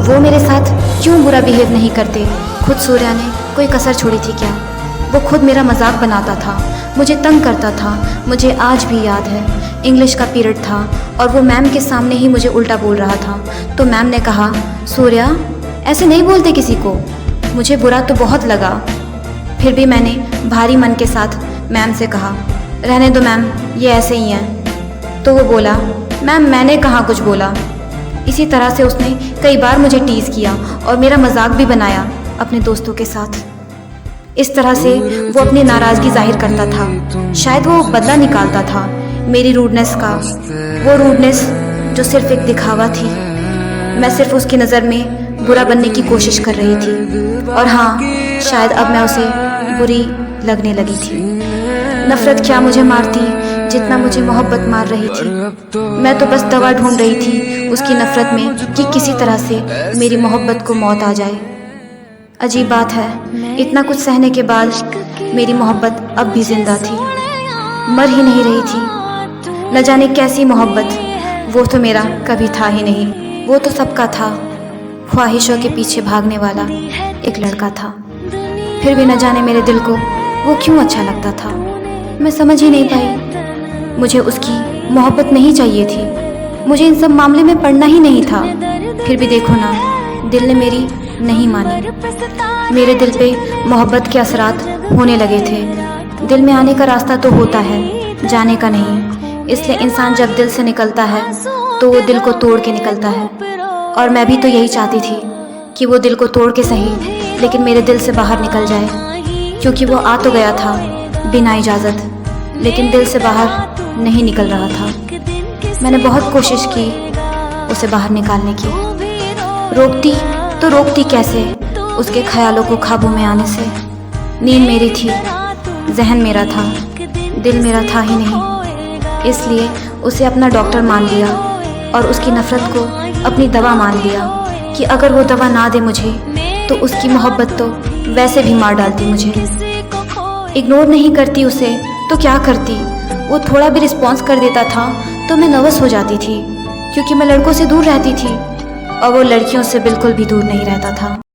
वो मेरे साथ क्यों बुरा बिहेव नहीं करते? खुद सूर्या ने कोई कसर छोड़ी थी क्या? वो खुद मेरा मजाक बनाता था, मुझे तंग करता था। मुझे आज भी याद है, इंग्लिश का पीरियड था और वो मैम के सामने ही मुझे उल्टा बोल रहा था। तो मैम ने कहा, सूर्या ऐसे नहीं बोलते किसी को। मुझे बुरा तो बहुत लगा, फिर भी मैंने भारी मन के साथ मैम से कहा, रहने दो मैम, ये ऐसे ही हैं। तो वो बोला, मैम मैंने कहाँ कुछ बोला। इसी तरह से उसने कई बार मुझे टीज़ किया और मेरा मजाक भी बनाया अपने दोस्तों के साथ। इस तरह से वो अपनी नाराज़गी जाहिर करता था। शायद वो बदला निकालता था मेरी रूडनेस का, वो रूडनेस जो सिर्फ एक दिखावा थी। मैं सिर्फ उसकी नज़र में बुरा बनने की कोशिश कर रही थी और हाँ, शायद अब मैं उसे बुरी लगने लगी थी। नफ़रत क्या मुझे मारती जितना मुझे मोहब्बत मार रही थी। मैं तो बस दवा ढूंढ रही थी उसकी नफ़रत में कि किसी तरह से मेरी मोहब्बत को मौत आ जाए। अजीब बात है, इतना कुछ सहने के बाद मेरी मोहब्बत अब भी जिंदा थी, मर ही नहीं रही थी। न जाने कैसी मोहब्बत, वो तो मेरा कभी था ही नहीं। वो तो सबका था, ख्वाहिशों के पीछे भागने वाला एक लड़का था। फिर भी न जाने मेरे दिल को वो क्यों अच्छा लगता था। मैं समझ ही नहीं पाई। मुझे उसकी मोहब्बत नहीं चाहिए थी, मुझे इन सब मामले में पड़ना ही नहीं था। फिर भी देखो ना, दिल ने मेरी नहीं मानी। मेरे दिल पे मोहब्बत के असरात होने लगे थे। दिल में आने का रास्ता तो होता है, जाने का नहीं। इसलिए इंसान जब दिल से निकलता है तो वो दिल को तोड़ के निकलता है। और मैं भी तो यही चाहती थी कि वो दिल को तोड़ के सही, लेकिन मेरे दिल से बाहर निकल जाए। क्योंकि वो आ तो गया था बिना इजाज़त, लेकिन दिल से बाहर नहीं निकल रहा था। मैंने बहुत कोशिश की उसे बाहर निकालने की, रोकती तो रोकती कैसे उसके ख्यालों को काबू में आने से। नींद मेरी थी, जहन मेरा था, दिल मेरा था ही नहीं। इसलिए उसे अपना डॉक्टर मान लिया और उसकी नफ़रत को अपनी दवा मान लिया कि अगर वो दवा ना दे मुझे तो उसकी मोहब्बत तो वैसे भी मार डालती मुझे। इग्नोर नहीं करती उसे तो क्या करती? वो थोड़ा भी रिस्पॉन्स कर देता था तो मैं नर्वस हो जाती थी, क्योंकि मैं लड़कों से दूर रहती थी और वो लड़कियों से बिल्कुल भी दूर नहीं रहता था।